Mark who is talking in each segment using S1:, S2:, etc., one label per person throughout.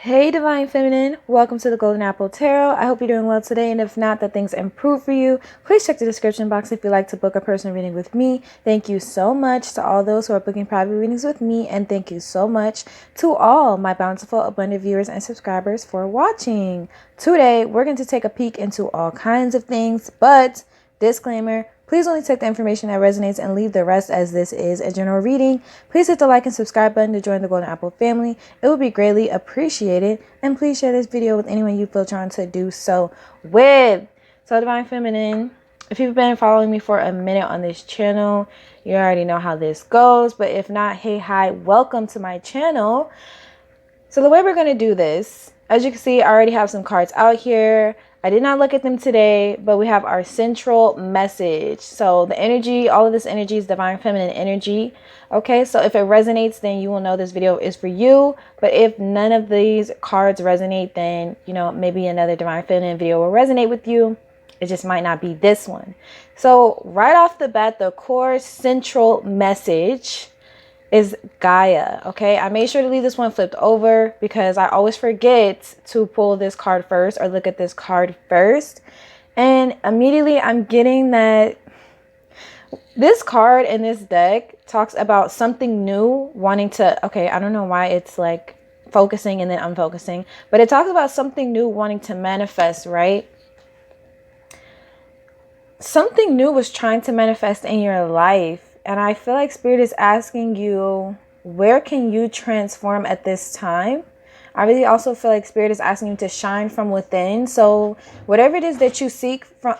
S1: Hey Divine Feminine, welcome to the Golden Apple Tarot. I hope you're doing well today, and if not, that things improve for you. Please check the description box if you'd like to book a personal reading with me. Thank you so much to all those who are booking private readings with me, and thank you so much to all my bountiful, abundant viewers and subscribers for watching. Today, we're going to take a peek into all kinds of things, but disclaimer, please only take the information that resonates and leave the rest, as this is a general reading. Please hit the like and subscribe button to join the Golden Apple family. It would be greatly appreciated. And please share this video with anyone you feel drawn to do so with. So Divine Feminine, if you've been following me for a minute on this channel, you already know how this goes. But if not, hey, hi, welcome to my channel. So the way we're going to do this, as you can see, I already have some cards out here. I did not look at them today, but we have our central message. So the energy, all of this energy is Divine Feminine energy. Okay, so if it resonates, then you will know this video is for you. But if none of these cards resonate, then, you know, maybe another Divine Feminine video will resonate with you. It just might not be this one. So right off the bat, the core central message is Gaia. Okay, I made sure to leave this one flipped over because I always forget to pull this card first or look at this card first, and immediately I'm getting that this card in this deck talks about something new wanting to, okay, I don't know why it's like focusing and then unfocusing, but it talks about something new wanting to manifest, right? Something new was trying to manifest in your life. And I feel like Spirit is asking you, where can you transform at this time? I really also feel like Spirit is asking you to shine from within. So whatever it is that you seek from,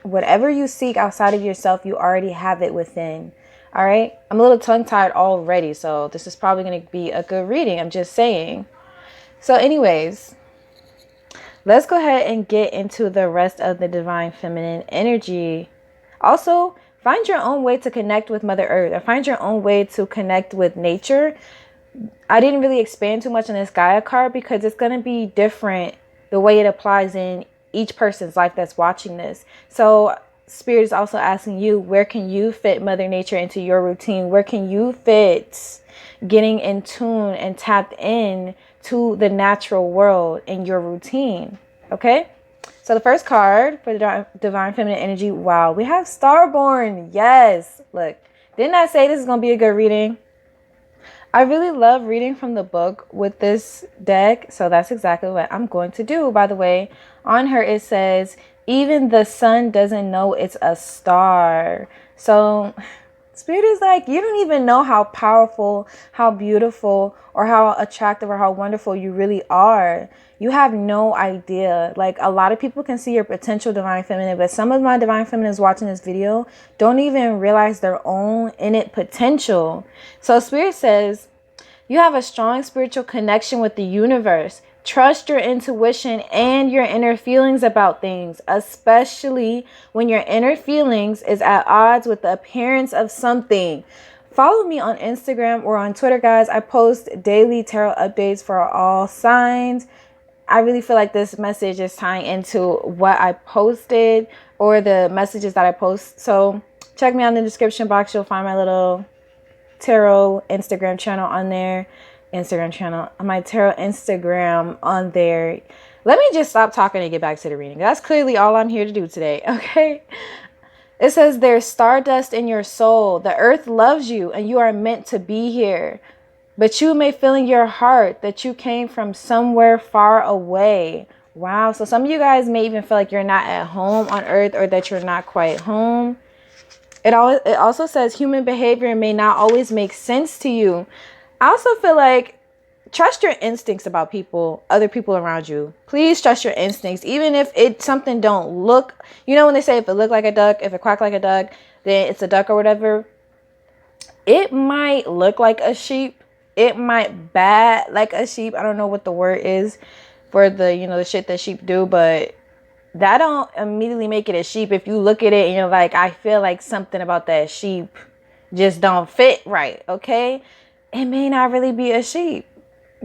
S1: whatever you seek outside of yourself, you already have it within. All right. I'm a little tongue-tied already, so this is probably going to be a good reading. I'm just saying. So anyways, let's go ahead and get into the rest of the Divine Feminine energy. Also, find your own way to connect with Mother Earth, or find your own way to connect with nature. I didn't really expand too much on this Gaia card because it's going to be different the way it applies in each person's life that's watching this. So Spirit is also asking you, where can you fit Mother Nature into your routine? Where can you fit getting in tune and tapped in to the natural world in your routine? Okay. So the first card for the Divine Feminine energy, wow, we have Starborn. Yes. Look, didn't I say this is going to be a good reading? I really love reading from the book with this deck. So that's exactly what I'm going to do. By the way, on her it says, even the sun doesn't know it's a star. So Spirit is like, you don't even know how powerful, how beautiful, or how attractive, or how wonderful you really are. You have no idea. Like, a lot of people can see your potential Divine Feminine, but some of my Divine Feminines watching this video don't even realize their own innate potential. So Spirit says, you have a strong spiritual connection with the universe. Trust your intuition and your inner feelings about things, especially when your inner feelings is at odds with the appearance of something. Follow me on Instagram or on Twitter, guys. I post daily tarot updates for all signs. I really feel like this message is tying into what I posted or the messages that I post. So check me out in the description box. You'll find my little tarot Instagram channel on there. My tarot Instagram on there. Let me just stop talking and get back to the reading. That's clearly all I'm here to do today. Okay. It says there's stardust in your soul. The earth loves you and you are meant to be here. But you may feel in your heart that you came from somewhere far away. Wow. So some of you guys may even feel like you're not at home on earth, or that you're not quite home. It also says human behavior may not always make sense to you. I also feel like trust your instincts about people, other people around you. Please trust your instincts. Even if something don't look, you know, when they say if it look like a duck, if it quack like a duck, then it's a duck or whatever. It might look like a sheep. It might bat like a sheep. I don't know what the word is for the, you know, the shit that sheep do, but that don't immediately make it a sheep. If you look at it and you're like, I feel like something about that sheep just don't fit right. Okay. It may not really be a sheep.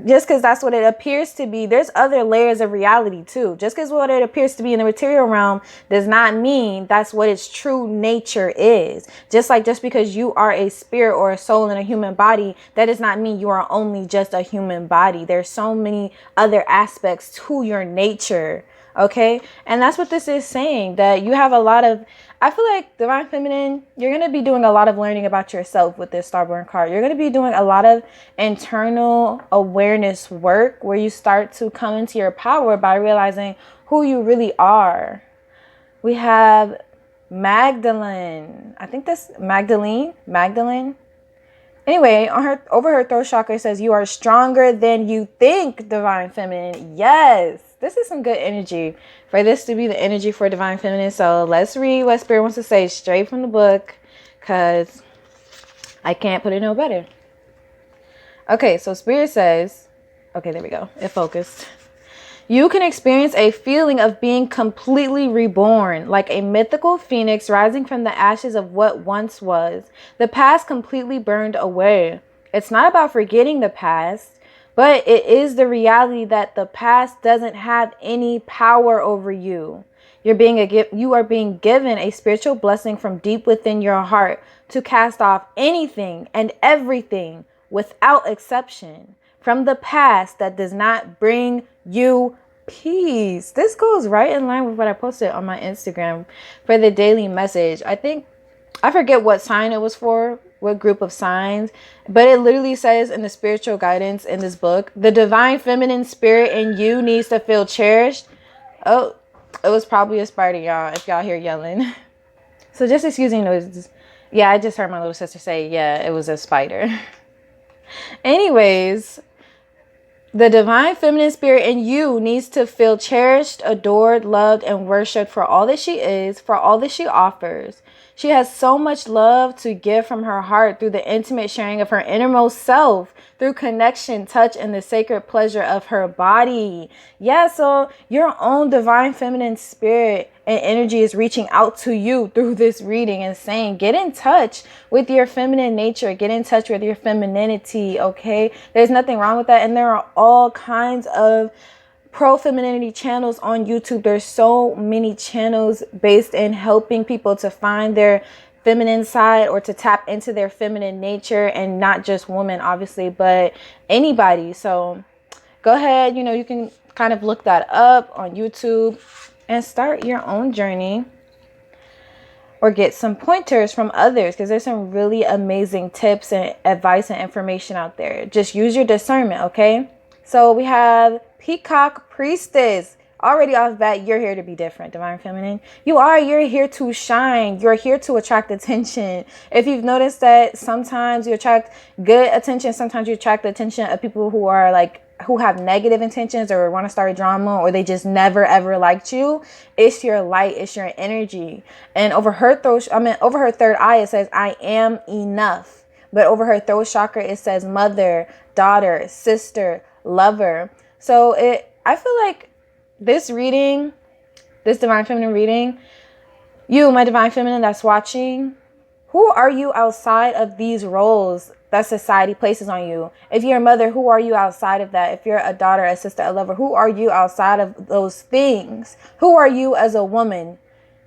S1: just because that's what it appears to be, there's other layers of reality too. Just because what it appears to be in the material realm does not mean that's what its true nature is. Just because you are a spirit or a soul in a human body, that does not mean you are only just a human body. There's so many other aspects to your nature. Okay. And that's what this is saying, that you have a lot of, I feel like Divine Feminine, you're going to be doing a lot of learning about yourself with this Starborn card. You're going to be doing a lot of internal awareness work where you start to come into your power by realizing who you really are. We have Magdalene. I think that's Magdalene. Anyway, over her throat chakra, it says, you are stronger than you think, Divine Feminine. Yes, this is some good energy for this to be the energy for Divine Feminine. So let's read what Spirit wants to say straight from the book, because I can't put it no better. Okay, so Spirit says, okay, there we go. It focused. You can experience a feeling of being completely reborn, like a mythical phoenix rising from the ashes of what once was. The past completely burned away. It's not about forgetting the past, but it is the reality that the past doesn't have any power over you. You are being given a spiritual blessing from deep within your heart to cast off anything and everything without exception from the past that does not bring you peace. This goes right in line with what I posted on my Instagram for the daily message. I forget what sign it was for, what group of signs, but it literally says in the spiritual guidance in this book, the Divine Feminine spirit in you needs to feel cherished. Oh, it was probably a spider, y'all, if y'all hear yelling. So just excusing noises. Yeah, I just heard my little sister say, yeah, it was a spider. Anyways, the Divine Feminine spirit in you needs to feel cherished, adored, loved, and worshipped for all that she is, for all that she offers. She has so much love to give from her heart through the intimate sharing of her innermost self, through connection, touch, and the sacred pleasure of her body. Yeah, so your own Divine Feminine spirit and energy is reaching out to you through this reading and saying, get in touch with your feminine nature, get in touch with your femininity, okay? There's nothing wrong with that, and there are all kinds of pro-femininity channels on YouTube. There's so many channels based in helping people to find their feminine side or to tap into their feminine nature, and not just women, obviously, but anybody. So go ahead, you can kind of look that up on YouTube and start your own journey, or get some pointers from others, because there's some really amazing tips and advice and information out there. Just use your discernment, okay? So we have Peacock Priestess. Already off bat, you're here to be different, Divine Feminine. You're here to shine. You're here to attract attention. If you've noticed that sometimes you attract good attention, sometimes you attract the attention of people who have negative intentions or want to start drama, or they just never ever liked you. It's your light, it's your energy. And over her third eye, it says, I am enough. But over her throat chakra, it says mother, daughter, sister, lover. So I feel like this Divine Feminine reading, you, my Divine Feminine that's watching, who are you outside of these roles that society places on you? If you're a mother, who are you outside of that? If you're a daughter, a sister, a lover, who are you outside of those things? Who are you as a woman?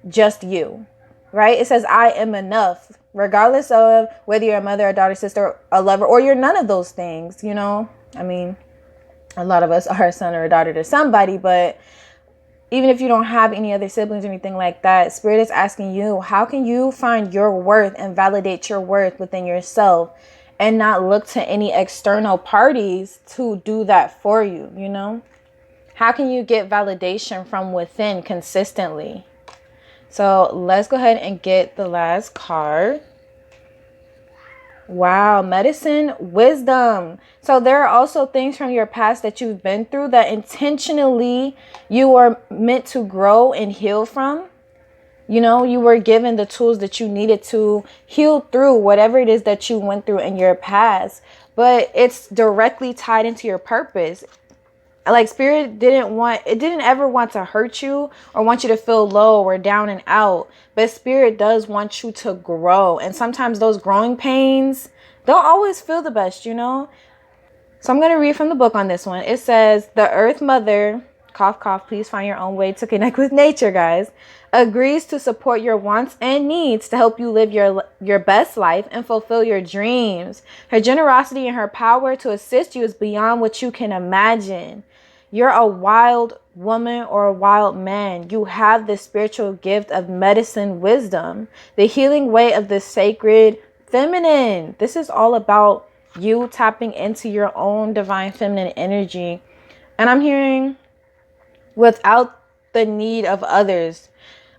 S1: Just you, right? It says, I am enough, regardless of whether you're a mother, a daughter, sister, a lover, or you're none of those things, I mean, a lot of us are a son or a daughter to somebody, but even if you don't have any other siblings or anything like that, Spirit is asking you, how can you find your worth and validate your worth within yourself, and not look to any external parties to do that for you, How can you get validation from within consistently? So let's go ahead and get the last card. Wow, medicine, wisdom. So there are also things from your past that you've been through that intentionally you were meant to grow and heal from. You were given the tools that you needed to heal through whatever it is that you went through in your past, but it's directly tied into your purpose. Like Spirit didn't ever want to hurt you or want you to feel low or down and out. But Spirit does want you to grow. And sometimes those growing pains don't always feel the best, So I'm going to read from the book on this one. It says, the Earth Mother, cough, cough, please find your own way to connect with nature, guys, agrees to support your wants and needs to help you live your best life and fulfill your dreams. Her generosity and her power to assist you is beyond what you can imagine. You're a wild woman or a wild man. You have the spiritual gift of medicine wisdom, the healing way of the sacred feminine. This is all about you tapping into your own divine feminine energy. And I'm hearing without the need of others.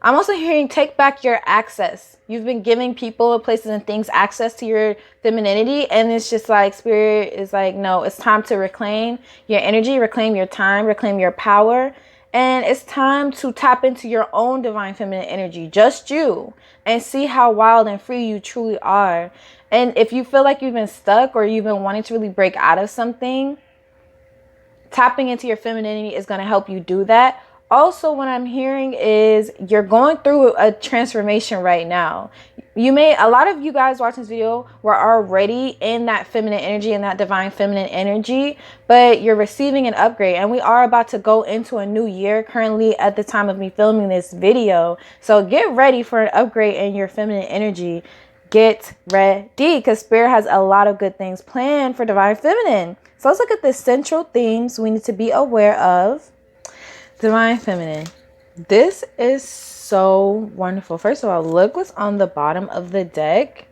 S1: I'm also hearing take back your access. You've been giving people, places, and things access to your femininity. And it's just like spirit is like, no, it's time to reclaim your energy, reclaim your time, reclaim your power. And it's time to tap into your own divine feminine energy, just you, and see how wild and free you truly are. And if you feel like you've been stuck or you've been wanting to really break out of something, tapping into your femininity is going to help you do that. Also, what I'm hearing is you're going through a transformation right now. A lot of you guys watching this video were already in that feminine energy and that divine feminine energy, but you're receiving an upgrade. And we are about to go into a new year currently at the time of me filming this video. So get ready for an upgrade in your feminine energy. Get ready, because Spirit has a lot of good things planned for divine feminine. So let's look at the central themes we need to be aware of. Divine feminine. This is so wonderful. First of all, look what's on the bottom of the deck.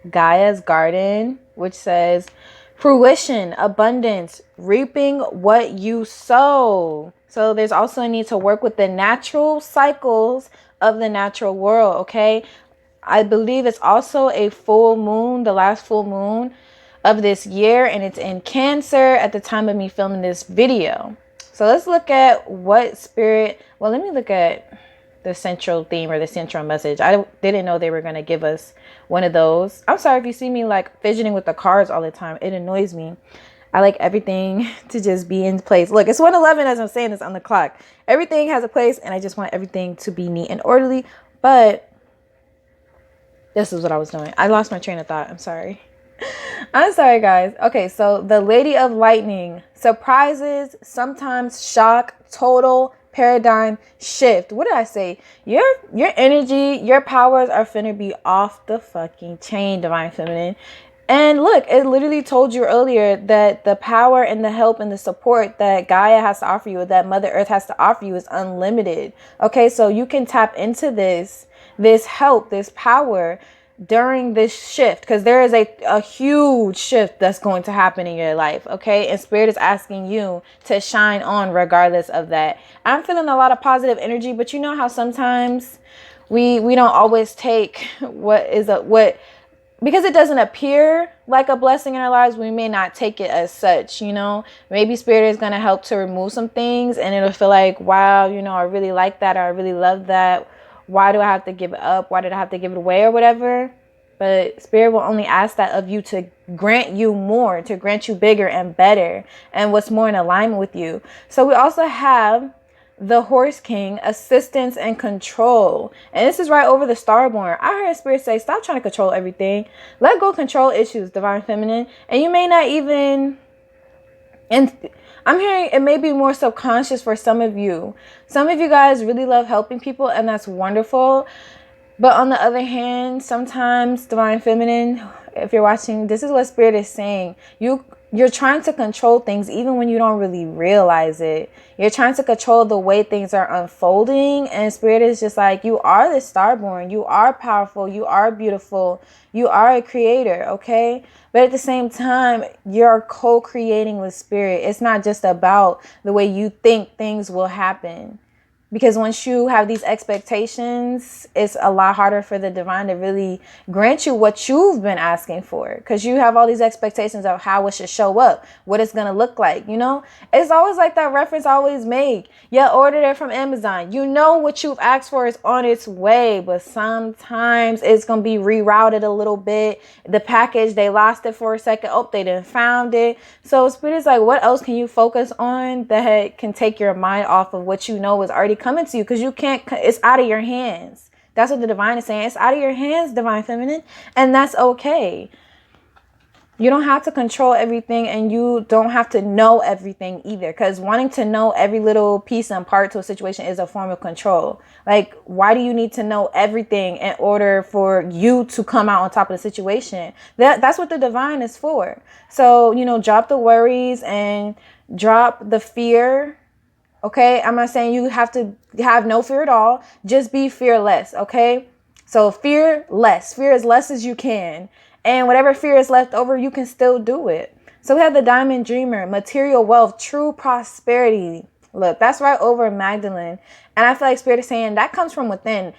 S1: Gaia's garden, which says fruition, abundance, reaping what you sow. So there's also a need to work with the natural cycles of the natural world, okay? I believe it's also a full moon, the last full moon of this year, and it's in Cancer at the time of me filming this video. So let's look at what spirit, well, let me look at the central theme or the central message. I didn't know they were going to give us one of those. I'm sorry if you see me like fidgeting with the cards all the time. It annoys me. I like everything to just be in place. Look, it's 1:11 as I'm saying this on the clock. Everything has a place, and I just want everything to be neat and orderly. But this is what I was doing. I lost my train of thought. I'm sorry. I'm sorry, guys. Okay, so the Lady of Lightning. Surprises, sometimes shock, total paradigm shift. What did I say? Your energy, your powers are finna be off the fucking chain, divine feminine. And look, it literally told you earlier that the power and the help and the support that Gaia has to offer you, that Mother Earth has to offer you, is unlimited. Okay, so you can tap into this help, this power during this shift, because there is a huge shift that's going to happen in your life. Okay, and Spirit is asking you to shine on regardless of that. I'm feeling a lot of positive energy, but you know how sometimes we don't always take because it doesn't appear like a blessing in our lives, we may not take it as such, you know. Maybe Spirit is going to help to remove some things, and it'll feel like, wow, you know, I really like that, or I really love that. Why do I have to give it up? Why did I have to give it away or whatever? But Spirit will only ask that of you to grant you more, to grant you bigger and better, and what's more in alignment with you. So we also have the Horse King, assistance and control. And this is right over the Starborn. I heard Spirit say, stop trying to control everything. Let go control issues, divine feminine. And you may not even... And I'm hearing it may be more subconscious for some of you. Some of you guys really love helping people, and that's wonderful. But on the other hand, sometimes divine feminine, if you're watching, this is what Spirit is saying. You're trying to control things even when you don't really realize it. You're trying to control the way things are unfolding, and Spirit is just like, you are the Starborn. You are powerful. You are beautiful. You are a creator, okay? But at the same time, you're co-creating with Spirit. It's not just about the way you think things will happen. Because once you have these expectations, it's a lot harder for the divine to really grant you what you've been asking for. Because you have all these expectations of how it should show up, what it's going to look like, you know. It's always like that reference I always make. You ordered it from Amazon. You know what you've asked for is on its way. But sometimes it's going to be rerouted a little bit. The package, they lost it for a second. Oh, they didn't found it. So Spirit is like, what else can you focus on that can take your mind off of what you know is already coming to you? Because you can't, it's out of your hands. That's what the divine is saying. It's out of your hands, divine feminine, and that's okay. You don't have to control everything, and you don't have to know everything either, because wanting to know every little piece and part to a situation is a form of control. Like, why do you need to know everything in order for you to come out on top of the situation? That's what the divine is for. So, you know, drop the worries and drop the fear. Okay, I'm not saying you have to have no fear at all. Just be fearless. Okay, so fear as less as you can. And whatever fear is left over, you can still do it. So we have the Diamond Dreamer, material wealth, true prosperity. Look, that's right over Magdalene. And I feel like Spirit is saying that comes from within.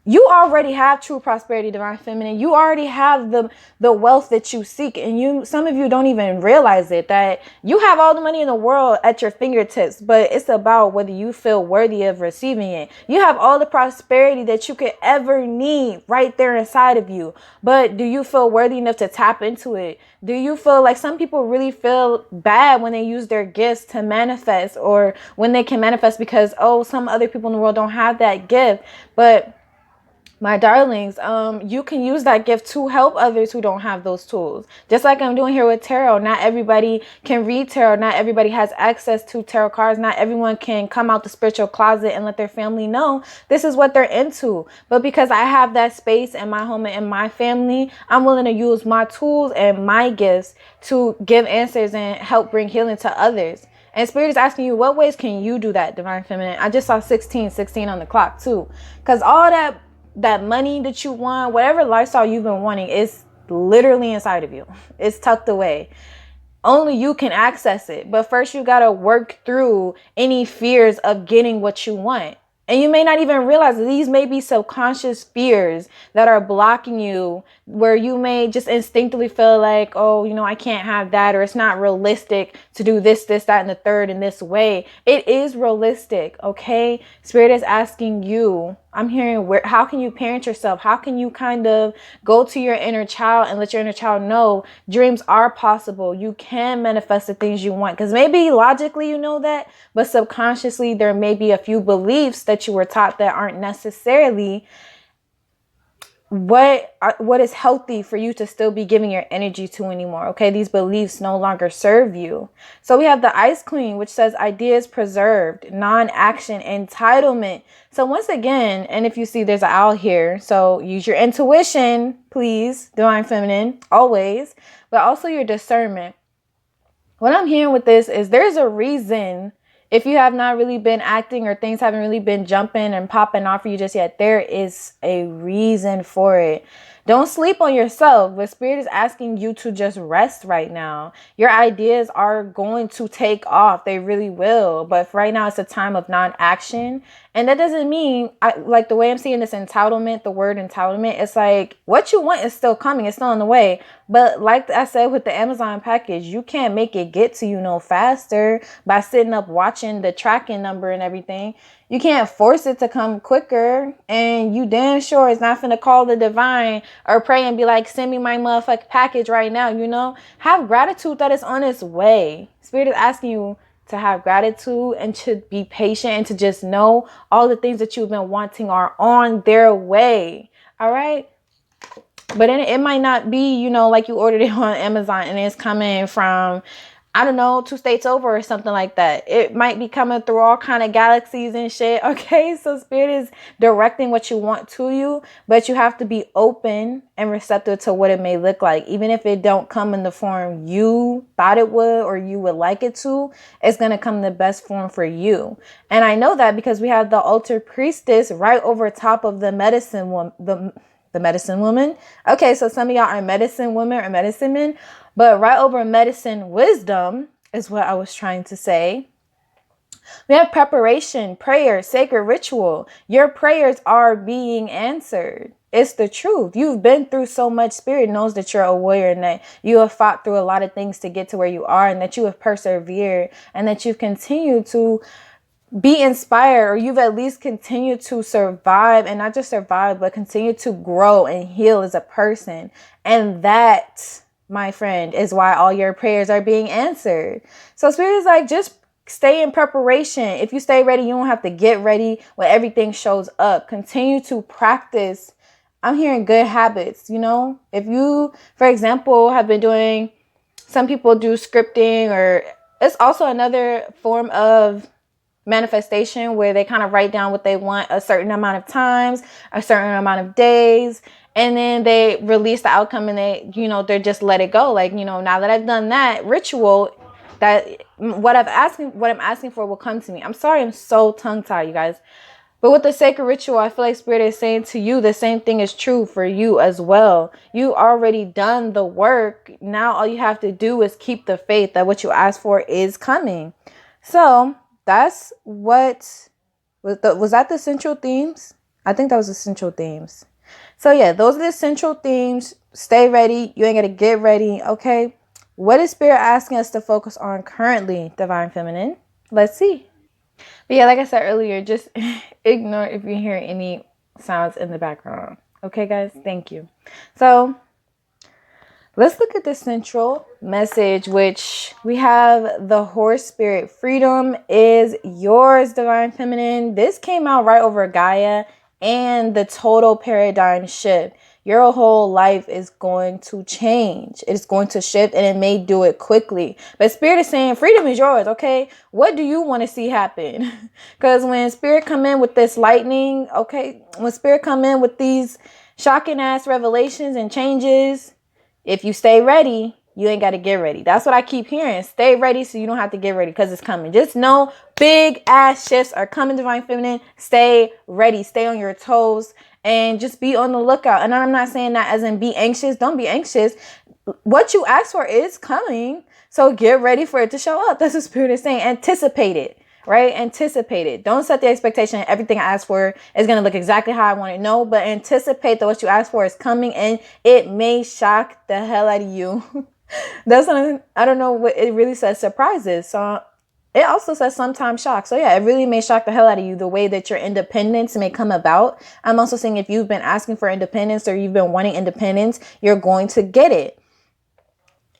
S1: You already have true prosperity, divine feminine. You already have the wealth that you seek. And some of you don't even realize it, that you have all the money in the world at your fingertips, but it's about whether you feel worthy of receiving it. You have all the prosperity that you could ever need right there inside of you. But do you feel worthy enough to tap into it? Do you feel like some people really feel bad when they use their gifts to manifest, or when they can manifest because, oh, some other people in the world don't have that gift? But my darlings, you can use that gift to help others who don't have those tools. Just like I'm doing here with tarot. Not everybody can read tarot. Not everybody has access to tarot cards. Not everyone can come out the spiritual closet and let their family know this is what they're into. But because I have that space in my home and in my family, I'm willing to use my tools and my gifts to give answers and help bring healing to others. And Spirit is asking you, what ways can you do that, divine feminine? I just saw 16 on the clock too. Because all that money that you want, whatever lifestyle you've been wanting, is literally inside of you. It's tucked away. Only you can access it. But first you got to work through any fears of getting what you want. And you may not even realize that these may be subconscious fears that are blocking you, where you may just instinctively feel like, oh, you know, I can't have that, or it's not realistic to do this, that, and the third in this way. It is realistic, okay? Spirit is asking you, I'm hearing, how can you parent yourself? How can you kind of go to your inner child and let your inner child know dreams are possible? You can manifest the things you want. Because maybe logically you know that, but subconsciously there may be a few beliefs that you were taught that aren't necessarily what is healthy for you to still be giving your energy to anymore. Okay, these beliefs no longer serve you. So we have the Ice Queen, which says ideas preserved, non-action, entitlement. So once again, and if you see there's an owl here, so use your intuition, please, divine feminine, always, but also your discernment. What I'm hearing with this is there's a reason. If you have not really been acting, or things haven't really been jumping and popping off for you just yet, there is a reason for it. Don't sleep on yourself. But Spirit is asking you to just rest right now. Your ideas are going to take off. They really will. But right now it's a time of non-action. And that doesn't mean, like the way I'm seeing this entitlement, the word entitlement, it's like what you want is still coming. It's still on the way. But like I said with the Amazon package, you can't make it get to you no faster by sitting up watching the tracking number and everything. You can't force it to come quicker. And you damn sure is not finna call the divine or pray and be like, send me my motherfucking package right now, you know? Have gratitude that it's on its way. Spirit is asking you to have gratitude and to be patient and to just know all the things that you've been wanting are on their way. All right. But it might not be, you know, like you ordered it on Amazon and it's coming from, I don't know, 2 states over or something like that. It might be coming through all kind of galaxies and shit. Okay, so Spirit is directing what you want to you, but you have to be open and receptive to what it may look like. Even if it don't come in the form you thought it would or you would like it to, it's going to come in the best form for you. And I know that because we have the Altar Priestess right over top of the medicine woman, the medicine woman. Okay, so some of y'all are medicine women or medicine men, but right over medicine wisdom is what I was trying to say. We have preparation, prayer, sacred ritual. Your prayers are being answered. It's the truth. You've been through so much. Spirit knows that you're a warrior and that you have fought through a lot of things to get to where you are, and that you have persevered and that you've continued to be inspired, or you've at least continued to survive, and not just survive, but continue to grow and heal as a person. And that, my friend, is why all your prayers are being answered. So Spirit is like, just stay in preparation. If you stay ready, you don't have to get ready when everything shows up. Continue to practice. I'm hearing good habits, you know. If you, for example, have been doing Some people do scripting, or it's also another form of manifestation where they kind of write down what they want a certain amount of times, a certain amount of days, and then they release the outcome, and they, you know, they're just let it go. Like, you know, now that I've done that ritual, that what I'm asking for will come to me. I'm sorry, I'm so tongue-tied, you guys. But with the sacred ritual, I feel like Spirit is saying to you, the same thing is true for you as well. You already done the work. Now all you have to do is keep the faith that what you asked for is coming. So that's what was that the central themes? I think that was the central themes. So yeah, those are the central themes. Stay ready. You ain't got to get ready. Okay. What is Spirit asking us to focus on currently, Divine Feminine? Let's see. But yeah, like I said earlier, just ignore if you hear any sounds in the background. Okay, guys? Thank you. So let's look at the central message, which we have the horse spirit. Freedom is yours, Divine Feminine. This came out right over Gaia and the total paradigm shift. Your whole life is going to change. It's going to shift, and it may do it quickly. But Spirit is saying freedom is yours, okay? What do you want to see happen? Because when Spirit come in with this lightning, okay, when Spirit come in with these shocking ass revelations and changes, if you stay ready, you ain't got to get ready. That's what I keep hearing. Stay ready so you don't have to get ready, because it's coming. Just know big ass shifts are coming, Divine Feminine. Stay ready. Stay on your toes. And just be on the lookout. And I'm not saying that as in be anxious. Don't be anxious. What you ask for is coming. So get ready for it to show up. That's what Spirit is saying. Anticipate it, right? Anticipate it. Don't set the expectation that everything I ask for is going to look exactly how I want it. No, but anticipate that what you ask for is coming, and it may shock the hell out of you. That's what I don't know what it really says. Surprises. So it also says sometimes shock. So yeah, it really may shock the hell out of you the way that your independence may come about. I'm also saying if you've been asking for independence or you've been wanting independence, you're going to get it.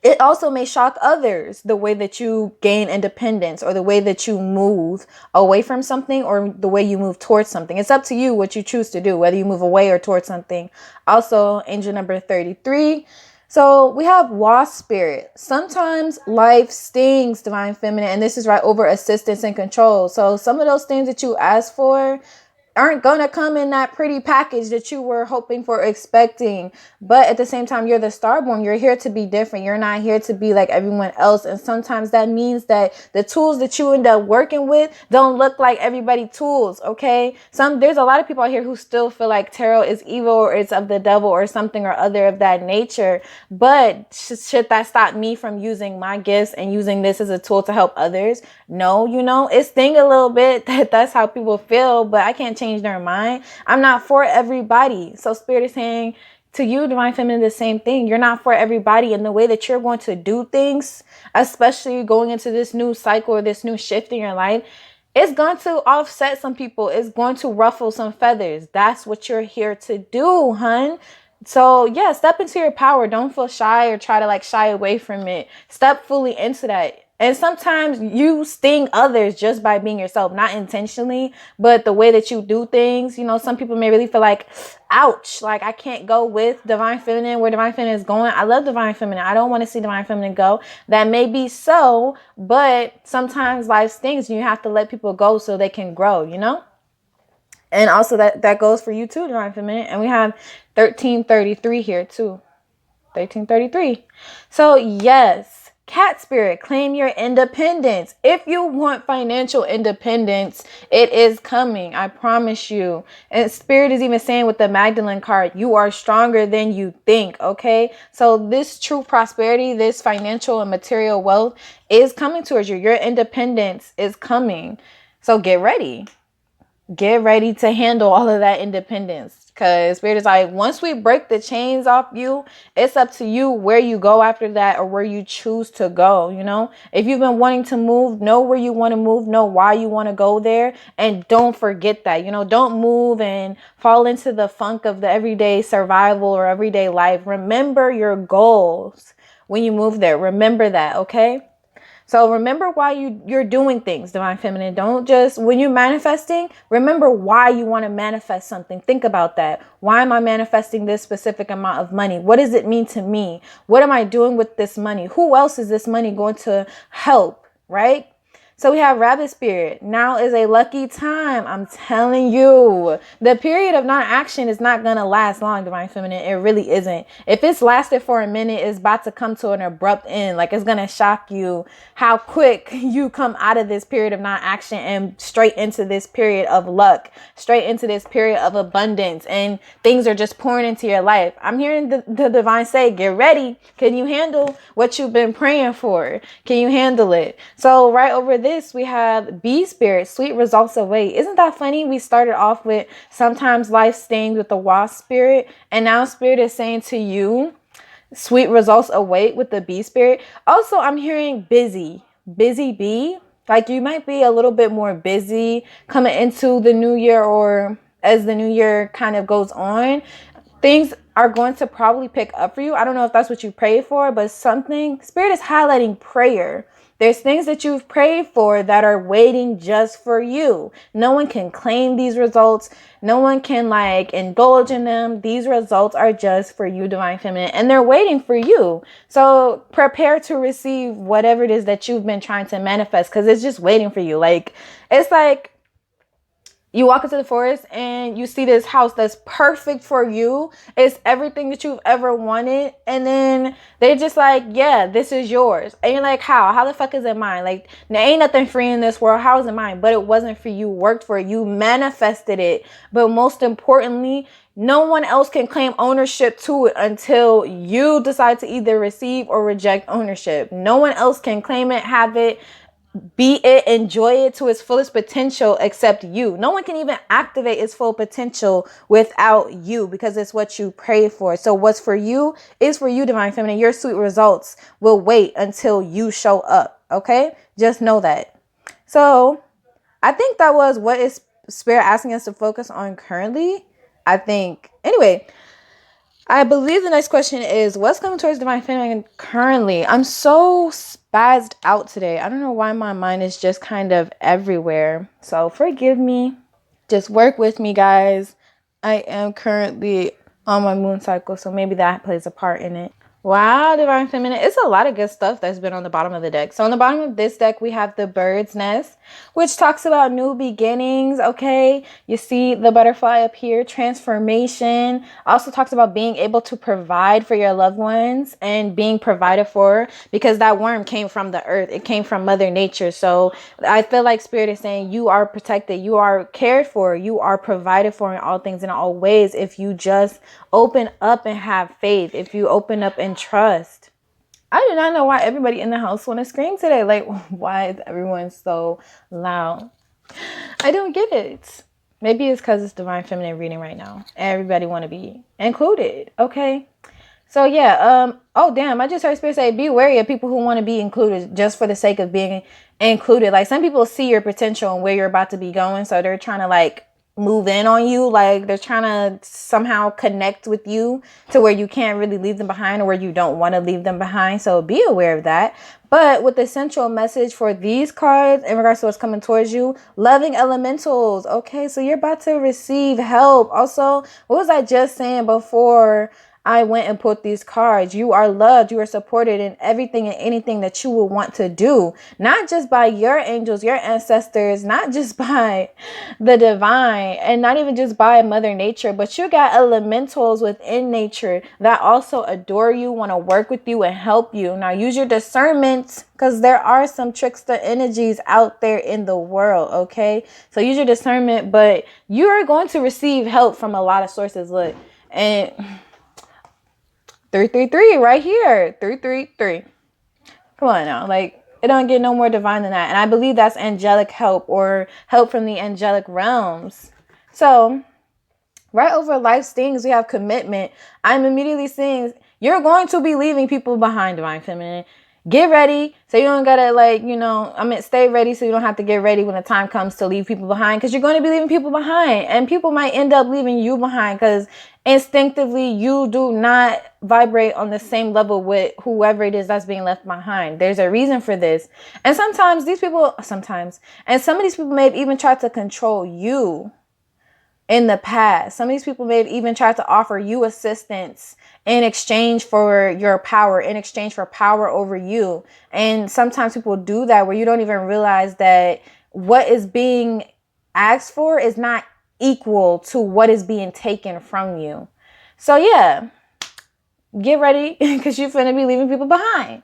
S1: It also may shock others the way that you gain independence, or the way that you move away from something, or the way you move towards something. It's up to you what you choose to do, whether you move away or towards something. Also, angel number 33. So we have wasp spirit. Sometimes life stings, Divine Feminine, and this is right over assistance and control. So some of those things that you asked for aren't going to come in that pretty package that you were hoping for, expecting. But at the same time, you're the starborn. You're here to be different. You're not here to be like everyone else. And sometimes that means that the tools that you end up working with don't look like everybody's tools. Okay. There's a lot of people out here who still feel like tarot is evil, or it's of the devil, or something or other of that nature. But should that stop me from using my gifts and using this as a tool to help others? No, you know, it sting a little bit that that's how people feel, but I can't change their mind. I'm not for everybody. So Spirit is saying to you, Divine Feminine, the same thing. You're not for everybody, and the way that you're going to do things, especially going into this new cycle or this new shift in your life, it's going to offset some people. It's going to ruffle some feathers. That's what you're here to do, hun. So yeah, step into your power. Don't feel shy or try to like shy away from it. Step fully into that. And sometimes you sting others just by being yourself, not intentionally, but the way that you do things. You know, some people may really feel like, ouch, like I can't go with Divine Feminine where Divine Feminine is going. I love Divine Feminine. I don't want to see Divine Feminine go. That may be so, but sometimes life stings and you have to let people go so they can grow, you know? And also that goes for you too, Divine Feminine. And we have 1333 here too. 1333. So yes. Cat spirit, claim your independence. If you want financial independence, it is coming. I promise you. And Spirit is even saying with the Magdalene card, you are stronger than you think. Okay. So this true prosperity, this financial and material wealth is coming towards you. Your independence is coming. So get ready. Get ready to handle all of that independence. Because Spirit is like, once we break the chains off you, it's up to you where you go after that, or where you choose to go. You know, if you've been wanting to move, know where you want to move, know why you want to go there. And don't forget that, you know, don't move and fall into the funk of the everyday survival or everyday life. Remember your goals when you move there. Remember that. Okay. So remember why you're doing things, Divine Feminine. Don't just, when you're manifesting, remember why you want to manifest something. Think about that. Why am I manifesting this specific amount of money? What does it mean to me? What am I doing with this money? Who else is this money going to help, right? So we have Rabbit Spirit. Now is a lucky time. I'm telling you. The period of non-action is not going to last long, Divine Feminine. It really isn't. If it's lasted for a minute, it's about to come to an abrupt end. Like, it's going to shock you how quick you come out of this period of non-action and straight into this period of luck, straight into this period of abundance, and things are just pouring into your life. I'm hearing the Divine say, get ready. Can you handle what you've been praying for? Can you handle it? So right over this, we have Bee Spirit, sweet results await. Isn't that funny? We started off with sometimes life stings with the Wasp Spirit, and now Spirit is saying to you, sweet results await with the Bee Spirit. Also, I'm hearing busy bee. Like, you might be a little bit more busy coming into the new year, or as the new year kind of goes on. Things are going to probably pick up for you. I don't know if that's what you prayed for, but something, Spirit is highlighting prayer. There's things that you've prayed for that are waiting just for you. No one can claim these results. No one can like indulge in them. These results are just for you, Divine Feminine, and they're waiting for you. So prepare to receive whatever it is that you've been trying to manifest, because it's just waiting for you. Like, it's like you walk into the forest and you see this house that's perfect for you. It's everything that you've ever wanted. And then they're just like, yeah, this is yours. And you're like, how? How the fuck is it mine? Like, there ain't nothing free in this world. How is it mine? But it wasn't for you. Worked for it. You manifested it. But most importantly, no one else can claim ownership to it until you decide to either receive or reject ownership. No one else can claim it, have it, be it, enjoy it to its fullest potential except you. No one can even activate its full potential without you, because it's what you pray for. So what's for you is for you, Divine Feminine. Your sweet results will wait until you show up. Okay? Just know that. So I think that was what is Spirit asking us to focus on currently. I think. Anyway, I believe the next question is, what's coming towards Divine Feminine currently? I'm so spazzed out today. I don't know why my mind is just kind of everywhere. So forgive me. Just work with me, guys. I am currently on my moon cycle, so maybe that plays a part in it. Wow, Divine Feminine. It's a lot of good stuff that's been on the bottom of the deck. So on the bottom of this deck, we have the Bird's Nest, which talks about new beginnings, okay? You see the butterfly up here, transformation. Also talks about being able to provide for your loved ones and being provided for, because that worm came from the earth. It came from Mother Nature. So I feel like Spirit is saying you are protected, you are cared for, you are provided for in all things and all ways if you just open up and have faith, if you open up and trust. I do not know why everybody in the house want to scream today. Like, why is everyone so loud? I don't get it. Maybe it's because it's Divine Feminine reading right now. Everybody want to be included. Okay. So yeah. Oh damn! I just heard Spirit say, be wary of people who want to be included just for the sake of being included. Like, some people see your potential and where you're about to be going, so they're trying to like move in on you. Like, they're trying to somehow connect with you to where you can't really leave them behind, or where you don't want to leave them behind. So be aware of that. But with the central message for these cards in regards to what's coming towards you, loving elementals. Okay, so you're about to receive help. Also, what was I just saying before I went and put these cards? You are loved. You are supported in everything and anything that you will want to do. Not just by your angels, your ancestors, not just by the divine, and not even just by Mother Nature, but you got elementals within nature that also adore you, want to work with you and help you. Now use your discernment, because there are some trickster energies out there in the world. Okay, so use your discernment, but you are going to receive help from a lot of sources. Look, and 333 right here. 333. Come on now. Like, it don't get no more divine than that. And I believe that's angelic help, or help from the angelic realms. So right over life's things, we have commitment. I'm immediately seeing you're going to be leaving people behind, Divine Feminine. Get ready so you don't gotta, like, you know, stay ready so you don't have to get ready when the time comes to leave people behind, because you're going to be leaving people behind, and people might end up leaving you behind, because instinctively you do not vibrate on the same level with whoever it is that's being left behind. There's a reason for this. And sometimes these people, and some of these people may have even tried to control you in the past. Some of these people may have even tried to offer you assistance in exchange for your power, in exchange for power over you. And sometimes people do that where you don't even realize that what is being asked for is not equal to what is being taken from you. So yeah, get ready because you're finna be leaving people behind.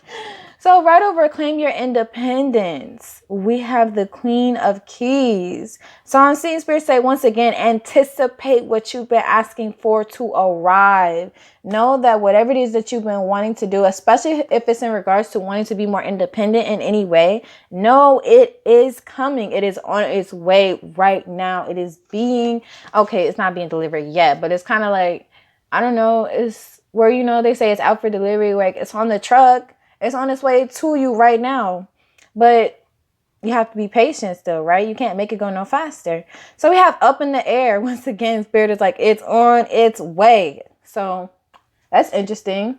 S1: So right over claim your independence, we have the Queen of Keys. So I'm seeing Spirit say once again, anticipate what you've been asking for to arrive. Know that whatever it is that you've been wanting to do, especially if it's in regards to wanting to be more independent in any way, know it is coming. It is on its way right now. It is being, okay, it's not being delivered yet, but it's kind of like, I don't know, it's where, you know, they say it's out for delivery, like it's on the truck. It's on its way to you right now, but you have to be patient still, right? You can't make it go no faster. So we have up in the air. Once again, Spirit is like, it's on its way. So that's interesting.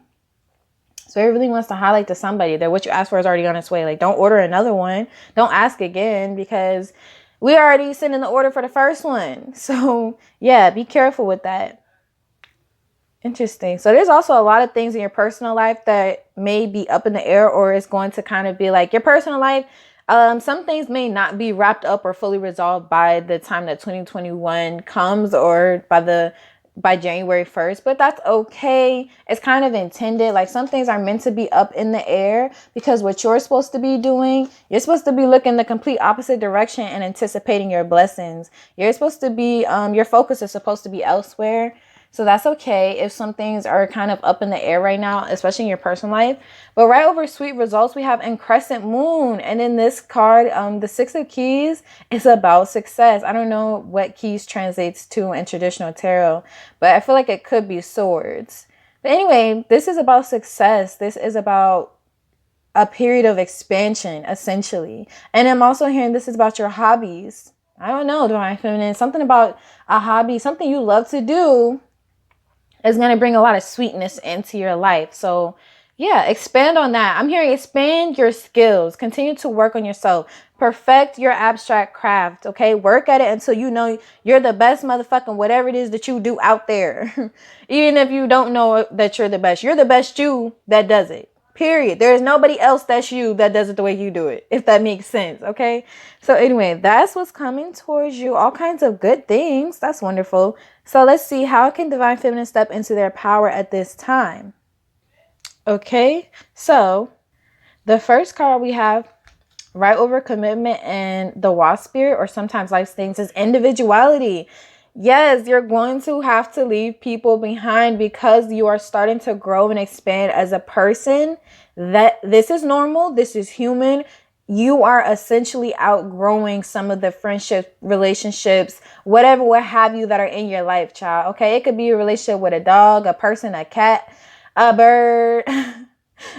S1: So it really wants to highlight to somebody that what you asked for is already on its way. Like, don't order another one. Don't ask again because we already sent in the order for the first one. So yeah, be careful with that. Interesting. So there's also a lot of things in your personal life that may be up in the air, or it's going to kind of be like your personal life. Some things may not be wrapped up or fully resolved by the time that 2021 comes, or by January 1st, but that's okay. It's kind of intended. Like some things are meant to be up in the air because what you're supposed to be doing, you're supposed to be looking the complete opposite direction and anticipating your blessings. You're supposed to be, your focus is supposed to be elsewhere. So that's okay if some things are kind of up in the air right now, especially in your personal life. But right over sweet results, we have in crescent moon. And in this card, the 6 of keys is about success. I don't know what keys translates to in traditional tarot, but I feel like it could be swords. But anyway, this is about success. This is about a period of expansion, essentially. And I'm also hearing this is about your hobbies. I don't know, Divine Feminine, something about a hobby, something you love to do, is going to bring a lot of sweetness into your life. So yeah, expand on that. I'm hearing expand your skills. Continue to work on yourself. Perfect your abstract craft. Okay. Work at it until you know you're the best motherfucking whatever it is that you do out there. Even if you don't know that you're the best you that does it. Period. There is nobody else that's you that does it the way you do it, if that makes sense. Okay. So anyway, that's what's coming towards you. All kinds of good things. That's wonderful. So let's see, how can Divine Feminine step into their power at this time? Okay. So the first card we have right over commitment and the wasp spirit, or sometimes life things, is individuality. Yes, you're going to have to leave people behind because you are starting to grow and expand as a person. That this is normal. This is human. You are essentially outgrowing some of the friendships, relationships, whatever, what have you, that are in your life, child. Okay. It could be a relationship with a dog, a person, a cat, a bird.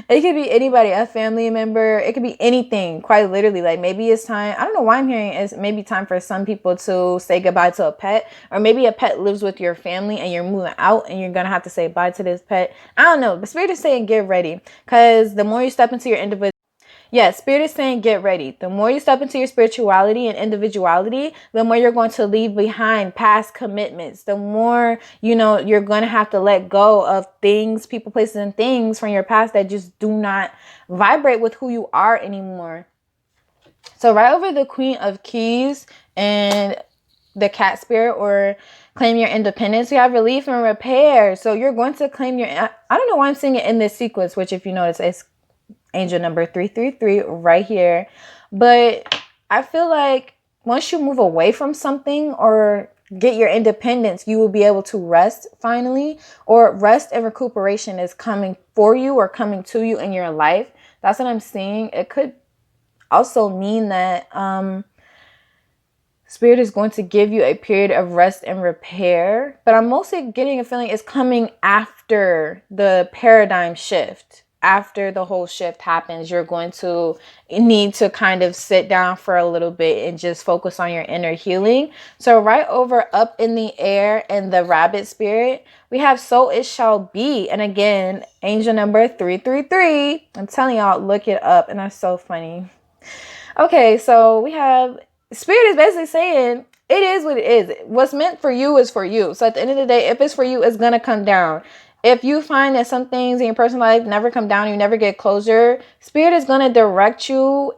S1: It could be anybody, a family member. It could be anything, quite literally. Like maybe it's time. I don't know why I'm hearing it's maybe time for some people to say goodbye to a pet, or maybe a pet lives with your family and you're moving out and you're going to have to say bye to this pet. I don't know. But Spirit is saying get ready, because the more you step into your individual, Spirit is saying get ready. The more you step into your spirituality and individuality, the more you're going to leave behind past commitments. The more, you're going to have to let go of things, people, places, and things from your past that just do not vibrate with who you are anymore. So right over the Queen of Keys and the cat spirit, or claim your independence, you have relief and repair. So you're going to claim your, I don't know why I'm seeing it in this sequence, which if you notice, it's angel number 333 right here. But I feel like once you move away from something or get your independence, you will be able to rest finally, or rest and recuperation is coming for you or coming to you in your life. That's what I'm seeing. It could also mean that Spirit is going to give you a period of rest and repair, but I'm mostly getting a feeling it's coming after the paradigm shift. after the whole shift happens, you're going to need to kind of sit down for a little bit and just focus on your inner healing. So right over up in the air in the rabbit spirit, we have so it shall be. And again, angel number 333. I'm telling y'all, look it up. And that's so funny. Okay, so we have spirit is basically saying it is what it is. What's meant for you is for you. So at the end of the day, if it's for you, it's going to come down. If you find that some things in your personal life never come down, you never get closure, spirit is going to direct you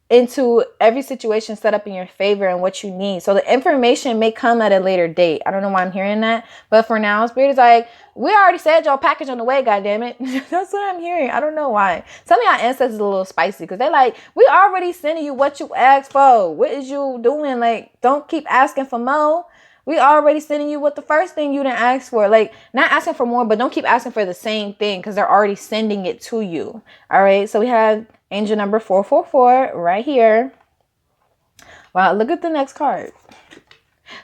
S1: into every situation set up in your favor and what you need. So the information may come at a later date. I don't know why I'm hearing that, but for now, spirit is like, we already said y'all package on the way, goddammit. That's what I'm hearing. I don't know why. Some of y'all ancestors is a little spicy because they're like, we already sending you what you asked for. What is you doing? Like, don't keep asking for more. We already sending you what the first thing you didn't ask for. Like, not asking for more, but don't keep asking for the same thing because they're already sending it to you. All right. So we have angel number 444 right here. Wow. Look at the next card.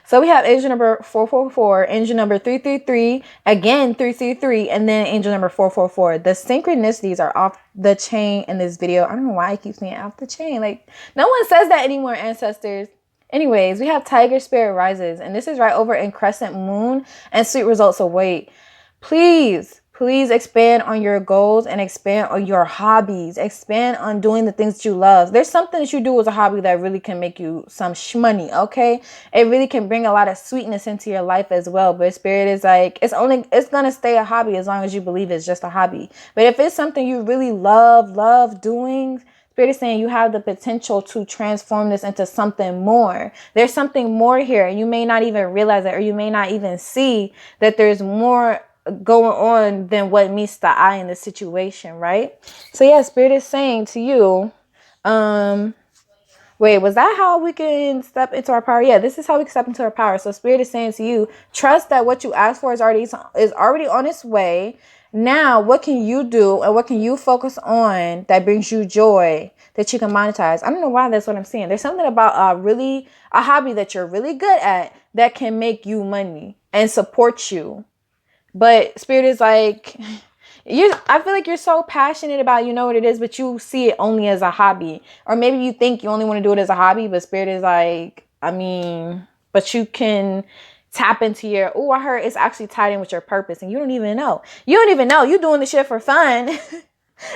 S1: So we have angel number 444, angel number 333, again 333, and then angel number 444. The synchronicities are off the chain in this video. I don't know why I keep saying off the chain. Like, no one says that anymore, ancestors. Anyways, we have tiger spirit rises, and this is right over in crescent moon, and sweet results await. Please expand on your goals and expand on your hobbies. Expand on doing the things that you love. There's something that you do as a hobby that really can make you some shmoney, okay? It really can bring a lot of sweetness into your life as well. But spirit is like, it's going to stay a hobby as long as you believe it's just a hobby. But if it's something you really love doing, Spirit is saying you have the potential to transform this into something more. There's something more here. You may not even realize it, or you may not even see that there's more going on than what meets the eye in the situation, right? So yeah, Spirit is saying to you, wait, was that how we can step into our power? Yeah, this is how we can step into our power. So Spirit is saying to you, trust that what you asked for is already on its way. Now, what can you do and what can you focus on that brings you joy that you can monetize? I don't know why that's what I'm saying. There's something about a hobby that you're really good at that can make you money and support you. But Spirit is like, I feel like you're so passionate about, you know what it is, but you see it only as a hobby. Or maybe you think you only want to do it as a hobby, but Spirit is like, but you can tap into your, I heard it's actually tied in with your purpose, and you don't even know. You're doing the shit for fun.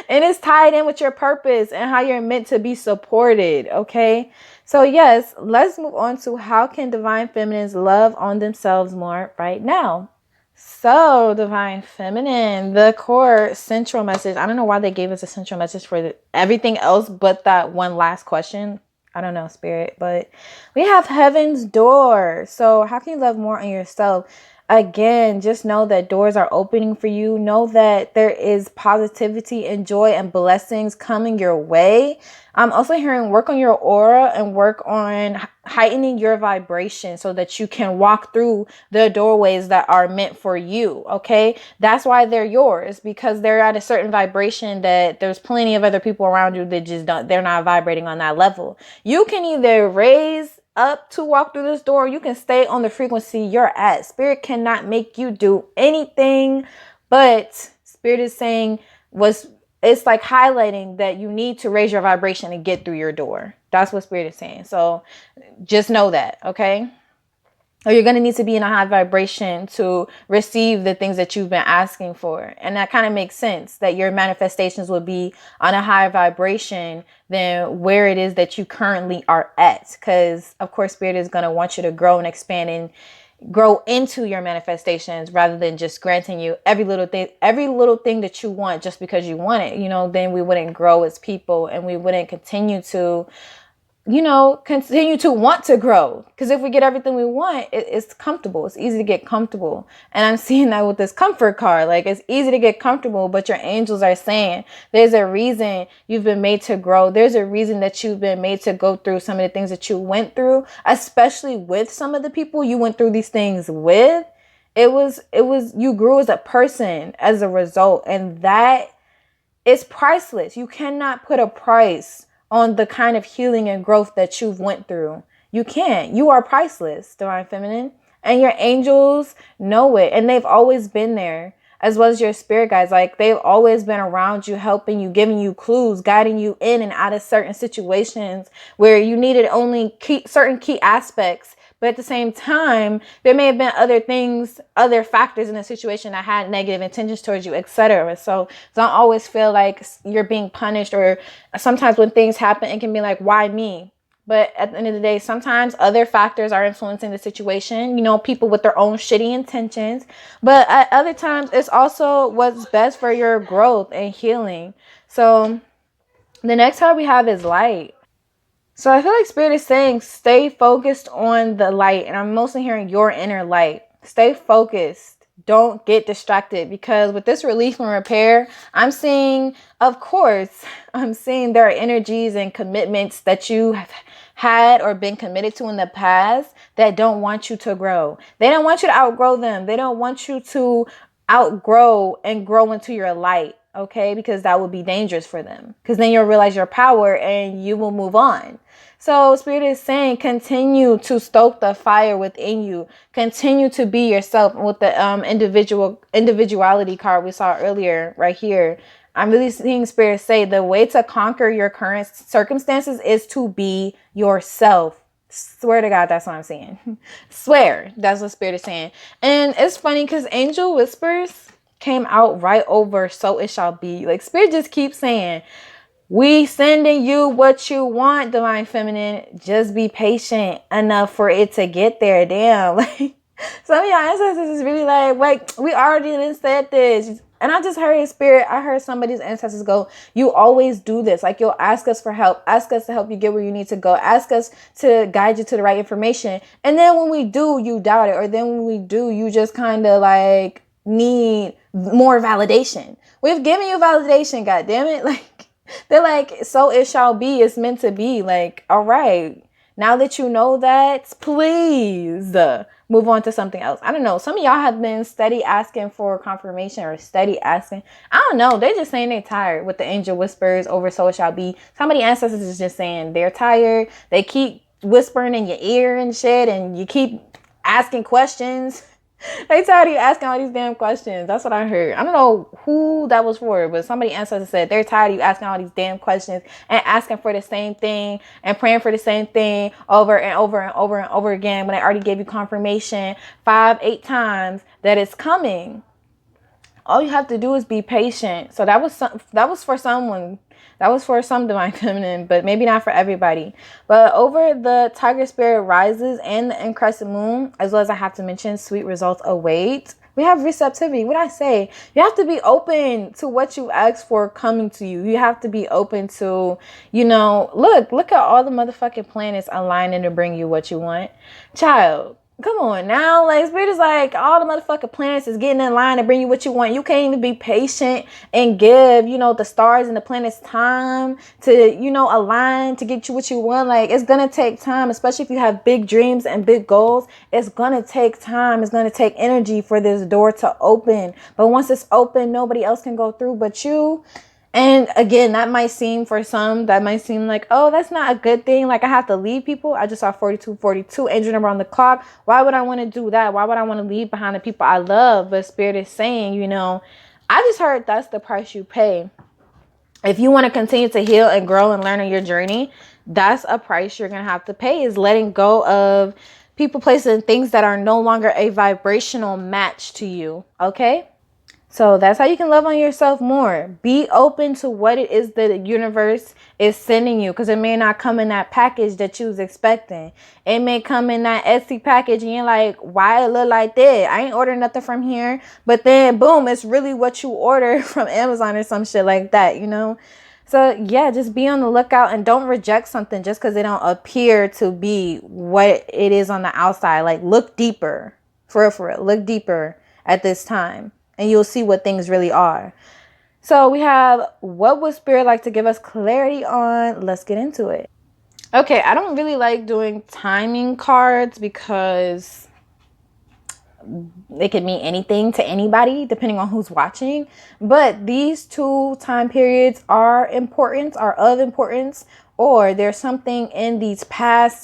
S1: And it's tied in with your purpose and how you're meant to be supported. Okay. So yes, let's move on to how can divine feminines love on themselves more right now. So divine feminine, the core central message. I don't know why they gave us a central message for everything else but that one last question. I don't know, Spirit, but we have heaven's door. So how can you love more on yourself? Again, just know that doors are opening for you. Know that there is positivity and joy and blessings coming your way. I'm also hearing work on your aura and work on heightening your vibration so that you can walk through the doorways that are meant for you. Okay. That's why they're yours, because they're at a certain vibration that there's plenty of other people around you that they're not vibrating on that level. You can either raise up to walk through this door, you can stay on the frequency you're at. Spirit cannot make you do anything, but Spirit is saying it's like highlighting that you need to raise your vibration and get through your door. That's what Spirit is saying. So just know that, okay? Or you're going to need to be in a high vibration to receive the things that you've been asking for. And that kind of makes sense that your manifestations will be on a higher vibration than where it is that you currently are at. Because, of course, Spirit is going to want you to grow and expand and grow into your manifestations rather than just granting you every little thing that you want just because you want it. Then we wouldn't grow as people and we wouldn't continue to want to grow. Because if we get everything we want, it's comfortable. It's easy to get comfortable. And I'm seeing that with this comfort card. Like, it's easy to get comfortable, but your angels are saying there's a reason you've been made to grow. There's a reason that you've been made to go through some of the things that you went through, especially with some of the people you went through these things with. It was you grew as a person as a result. And that is priceless. You cannot put a price on the kind of healing and growth that you've went through. You can't. You are priceless, divine feminine. And your angels know it. And they've always been there. as well as your spirit guides. Like, they've always been around you, helping you, giving you clues, guiding you in and out of certain situations where you needed only certain key aspects. But at the same time, there may have been other things, other factors in the situation that had negative intentions towards you, etc. So don't always feel like you're being punished, or sometimes when things happen, it can be like, why me? But at the end of the day, sometimes other factors are influencing the situation, you know, people with their own shitty intentions. But at other times, it's also what's best for your growth and healing. So the next card we have is light. So I feel like Spirit is saying, stay focused on the light. And I'm mostly hearing your inner light. Stay focused. Don't get distracted, because with this relief and repair, I'm seeing, of course, I'm seeing there are energies and commitments that you have had or been committed to in the past that don't want you to grow. They don't want you to outgrow them. They don't want you to outgrow and grow into your light. Okay, because that would be dangerous for them, because then you'll realize your power and you will move on. So Spirit is saying, continue to stoke the fire within you. Continue to be yourself. With the individuality card we saw earlier right here, I'm really seeing Spirit say the way to conquer your current circumstances is to be yourself. Swear to God, that's what I'm saying. Swear, that's what Spirit is saying. And it's funny because Angel Whispers came out right over so it shall be. Like, Spirit just keeps saying, we sending you what you want, divine feminine. Just be patient enough for it to get there. Damn. Like, some of your ancestors is really like, wait, we already done said this. And I just heard Spirit, I heard somebody's ancestors go, you always do this. Like, you'll ask us for help, ask us to help you get where you need to go, ask us to guide you to the right information. And then when we do, you doubt it. Or then when we do, you just kind of like need more validation. We've given you validation, god damn it. Like, they're like, so it shall be, it's meant to be. Like, all right, now that you know that, please move on to something else. I don't know, some of y'all have been steady asking for confirmation, or steady asking, I don't know, they're just saying they're tired with the angel whispers over so it shall be. Somebody ancestors is just saying they're tired. They keep whispering in your ear and shit, and you keep asking questions. They tired of you asking all these damn questions. That's what I heard. I don't know who that was for, but somebody ancestor said they're tired of you asking all these damn questions and asking for the same thing and praying for the same thing over and over and over and over again when they already gave you confirmation 5-8 times that it's coming. All you have to do is be patient. So that was for someone. That was for some divine feminine, but maybe not for everybody. But over the Tiger Spirit rises and the crescent moon, as well as I have to mention sweet results await, we have receptivity. What I say, you have to be open to what you asked for coming to you. You have to be open to, you know, look at all the motherfucking planets aligning to bring you what you want. Child, come on now. Like, Spirit is like, all the motherfucking planets is getting in line to bring you what you want. You can't even be patient and give, you know, the stars and the planets time to, you know, align to get you what you want. Like, it's going to take time, especially if you have big dreams and big goals. It's going to take time. It's going to take energy for this door to open. But once it's open, nobody else can go through but you. And again, that might seem for some, that might seem like, oh, that's not a good thing. Like, I have to leave people. I just saw 4242, angel number on the clock. Why would I want to do that? Why would I want to leave behind the people I love? But Spirit is saying, you know, I just heard that's the price you pay. If you want to continue to heal and grow and learn on your journey, that's a price you're going to have to pay, is letting go of people, places, and things that are no longer a vibrational match to you. Okay? So that's how you can love on yourself more. Be open to what it is that the universe is sending you, because it may not come in that package that you was expecting. It may come in that Etsy package and you're like, why it look like that? I ain't ordering nothing from here. But then boom, it's really what you ordered from Amazon or some shit like that, you know? So yeah, just be on the lookout and don't reject something just because it don't appear to be what it is on the outside. Like, look deeper. For real. Look deeper at this time, and you'll see what things really are. So we have, what would Spirit like to give us clarity on? Let's get into it. Okay, I don't really like doing timing cards because it could mean anything to anybody depending on who's watching. But these two time periods are of importance, or there's something in these past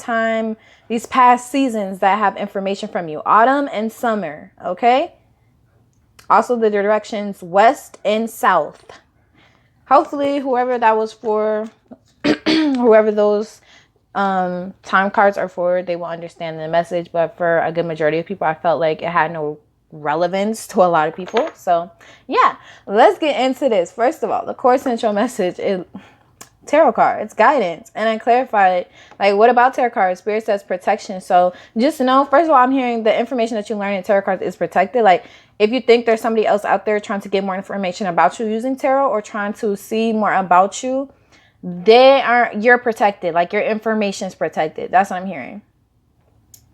S1: seasons that have information from you. Autumn and summer, okay? Also the directions west and south. Hopefully whoever that was for, whoever those time cards are for, they will understand the message. But for a good majority of people, I felt like it had no relevance to a lot of people. So yeah, let's get into this. First of all, the core central message is tarot cards, guidance. And I clarified, like, what about tarot cards? Spirit says protection. So just know, first of all, I'm hearing the information that you learn in tarot cards is protected. Like, if you think there's somebody else out there trying to get more information about you using tarot or trying to see more about you, you're protected. Like, your information is protected. That's what I'm hearing.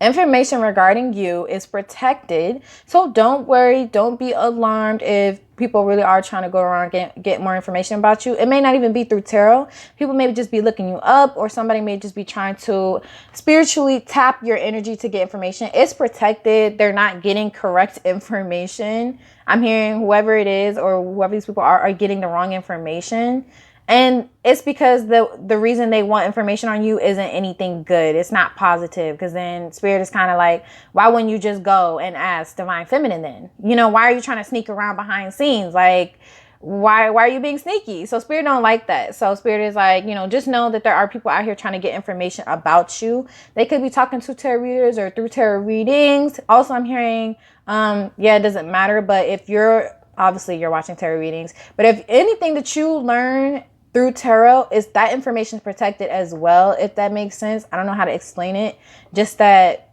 S1: Information regarding you is protected. So don't worry. Don't be alarmed if people really are trying to go around and get more information about you. It may not even be through tarot. People may just be looking you up, or somebody may just be trying to spiritually tap your energy to get information. It's protected. They're not getting correct information. I'm hearing whoever it is or whoever these people are getting the wrong information. And it's because the reason they want information on you isn't anything good. It's not positive, because then Spirit is kind of like, why wouldn't you just go and ask Divine Feminine then? You know, why are you trying to sneak around behind scenes? Like, why are you being sneaky? So Spirit don't like that. So Spirit is like, you know, just know that there are people out here trying to get information about you. They could be talking to tarot readers or through tarot readings. Also, I'm hearing, yeah, it doesn't matter. But if you're watching tarot readings, but if anything that you learn through tarot, is that information is protected as well, if that makes sense. I don't know how to explain it. Just that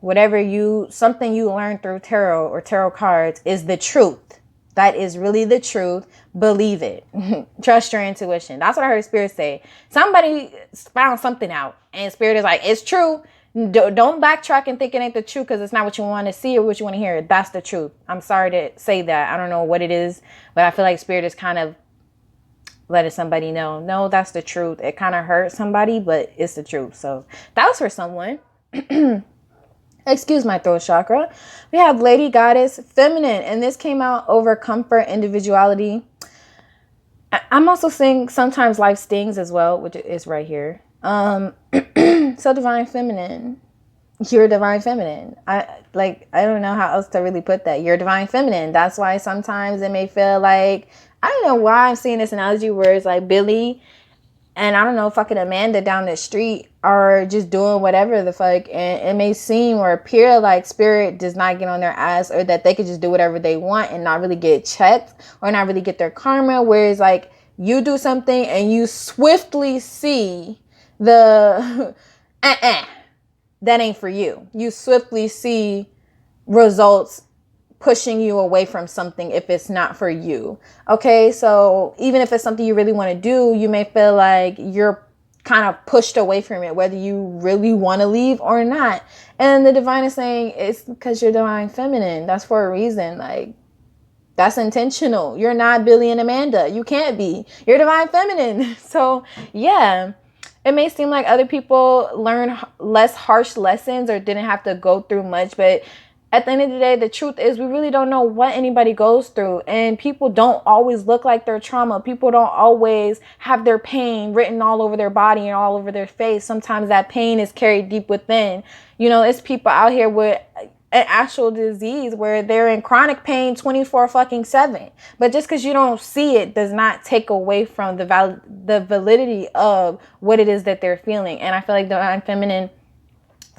S1: something you learn through tarot or tarot cards is the truth. That is really the truth. Believe it. Trust your intuition. That's what I heard Spirit say. Somebody found something out and Spirit is like, it's true. Don't backtrack and think it ain't the truth because it's not what you want to see or what you want to hear. That's the truth. I'm sorry to say that. I don't know what it is, but I feel like Spirit is kind of letting somebody know, no, that's the truth. It kind of hurt somebody, but it's the truth. So that was for someone. Excuse my throat chakra. We have Lady Goddess Feminine, and this came out over comfort, individuality. I'm also seeing sometimes life stings as well, which is right here. So Divine Feminine. You're Divine Feminine. I don't know how else to really put that. You're Divine Feminine. That's why sometimes it may feel like, I don't know why I'm seeing this analogy where it's like Billy and I don't know, fucking Amanda down the street are just doing whatever the fuck. And it may seem or appear like Spirit does not get on their ass, or that they could just do whatever they want and not really get checked or not really get their karma. Whereas like you do something and you swiftly see the that ain't for you. You swiftly see results pushing you away from something if it's not for you. Okay, so even if it's something you really want to do, you may feel like you're kind of pushed away from it, whether you really want to leave or not. And the Divine is saying it's because you're Divine Feminine. That's for a reason. Like, that's intentional. You're not Billy and Amanda. You can't be. You're Divine Feminine. So yeah, it may seem like other people learn less harsh lessons or didn't have to go through much, but at the end of the day, the truth is we really don't know what anybody goes through. And people don't always look like their trauma. People don't always have their pain written all over their body and all over their face. Sometimes that pain is carried deep within. You know, it's people out here with an actual disease where they're in chronic pain 24/7. But just because you don't see it does not take away from the validity of what it is that they're feeling. And I feel like Divine Feminine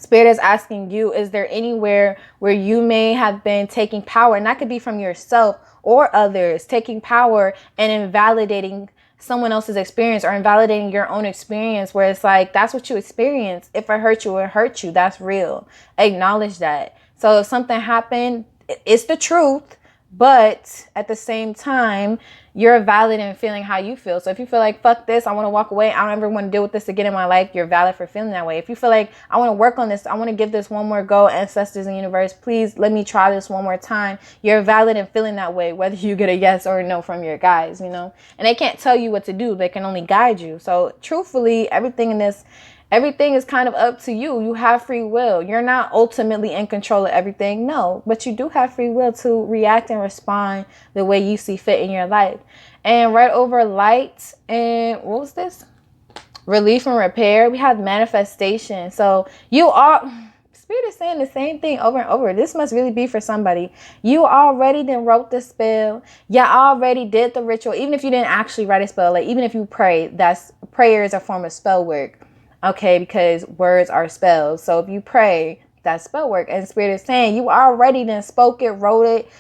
S1: Spirit is asking you, is there anywhere where you may have been taking power? And that could be from yourself or others, taking power and invalidating someone else's experience or invalidating your own experience, where it's like, that's what you experience. If it hurt you, it hurt you. That's real. Acknowledge that. So if something happened, it's the truth. But at the same time, you're valid in feeling how you feel. So if you feel like, fuck this, I want to walk away, I don't ever want to deal with this again in my life, you're valid for feeling that way. If you feel like, I want to work on this, I want to give this one more go, ancestors and universe, please let me try this one more time, you're valid in feeling that way, whether you get a yes or a no from your guides, you know. And they can't tell you what to do. They can only guide you. So truthfully, everything is kind of up to you. You have free will. You're not ultimately in control of everything. No, but you do have free will to react and respond the way you see fit in your life. And right over light and what was this? Relief and repair. We have manifestation. So Spirit is saying the same thing over and over. This must really be for somebody. You already then wrote the spell. You already did the ritual. Even if you didn't actually write a spell, like even if you pray, prayer is a form of spell work. Okay, because words are spells. So if you pray, that's spell work. And Spirit is saying you already then spoke it, wrote it,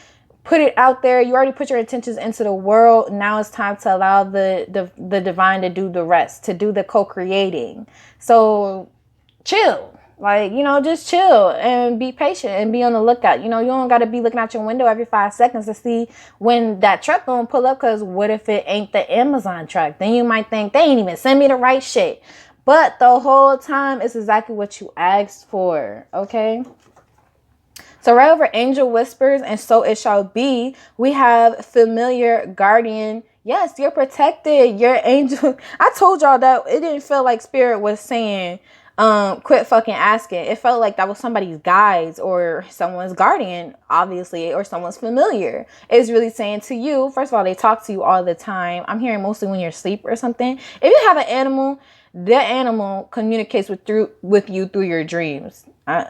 S1: put it out there. You already put your intentions into the world. Now it's time to allow the divine to do the rest, to do the co-creating. So chill. Like, you know, just chill and be patient and be on the lookout. You know, you don't got to be looking out your window every 5 seconds to see when that truck gonna pull up, because what if it ain't the Amazon truck? Then you might think they ain't even send me the right shit. But the whole time it's exactly what you asked for, okay? So right over angel whispers and so it shall be, we have familiar guardian. Yes, you're protected. Your angel. I told y'all that it didn't feel like Spirit was saying, quit fucking asking. It felt like that was somebody's guides or someone's guardian, obviously, or someone's familiar. It's really saying to you, first of all, they talk to you all the time. I'm hearing mostly when you're asleep or something. If you have an animal, that animal communicates with you through your dreams.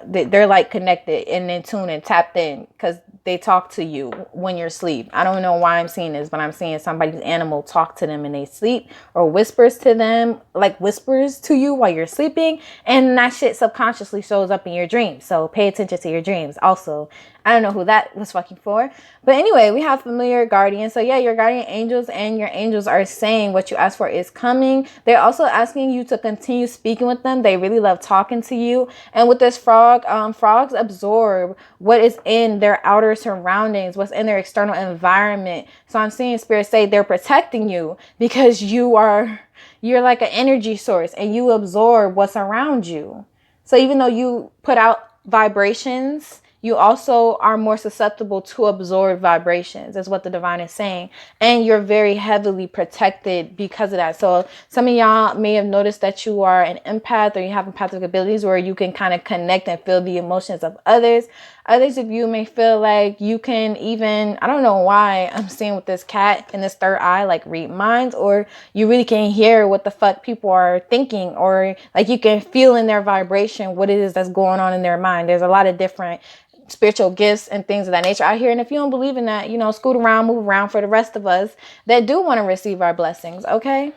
S1: They're like connected and in tune and tapped in because they talk to you when you're asleep. I don't know why I'm seeing this, but I'm seeing somebody's animal talk to them in they sleep, or whispers to them, like whispers to you while you're sleeping. And that shit subconsciously shows up in your dreams. So pay attention to your dreams. Also, I don't know who that was fucking for. But anyway, we have familiar guardian. So yeah, your guardian angels and your angels are saying what you asked for is coming. They're also asking you to continue speaking with them. They really love talking to you. And with this frog, frogs absorb what is in their outer surroundings, what's in their external environment. So I'm seeing Spirit say they're protecting you because you're like an energy source and you absorb what's around you. So even though you put out vibrations, you also are more susceptible to absorb vibrations, is what the divine is saying. And you're very heavily protected because of that. So some of y'all may have noticed that you are an empath, or you have empathic abilities where you can kind of connect and feel the emotions of others. Others of you may feel like you can even, I don't know why I'm seeing with this cat in this third eye, like read minds, or you really can hear what the fuck people are thinking, or like you can feel in their vibration what it is that's going on in their mind. There's a lot of different spiritual gifts and things of that nature out here. And if you don't believe in that, you know, scoot around, move around for the rest of us that do want to receive our blessings. Okay.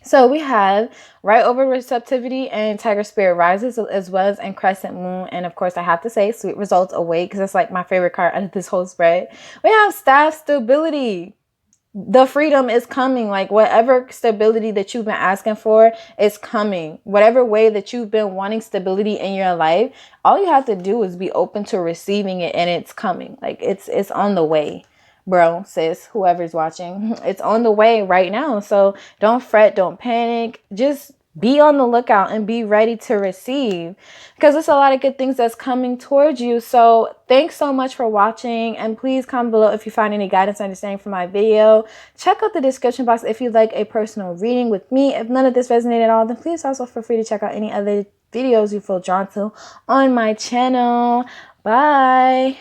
S1: So we have right over receptivity and Tiger Spirit rises, as well as in crescent moon. And of course, I have to say sweet results await, because it's like my favorite card out of this whole spread. We have staff stability. The freedom is coming. Like whatever stability that you've been asking for is coming. Whatever way that you've been wanting stability in your life, all you have to do is be open to receiving it, and it's coming. Like it's on the way, bro, sis, whoever's watching. It's on the way right now. So don't fret, don't panic. Just be on the lookout and be ready to receive, because there's a lot of good things that's coming towards you. So thanks so much for watching, and please comment below if you find any guidance or understanding from my video. Check out the description box if you'd like a personal reading with me. If none of this resonated at all, then please also feel free to check out any other videos you feel drawn to on my channel. Bye.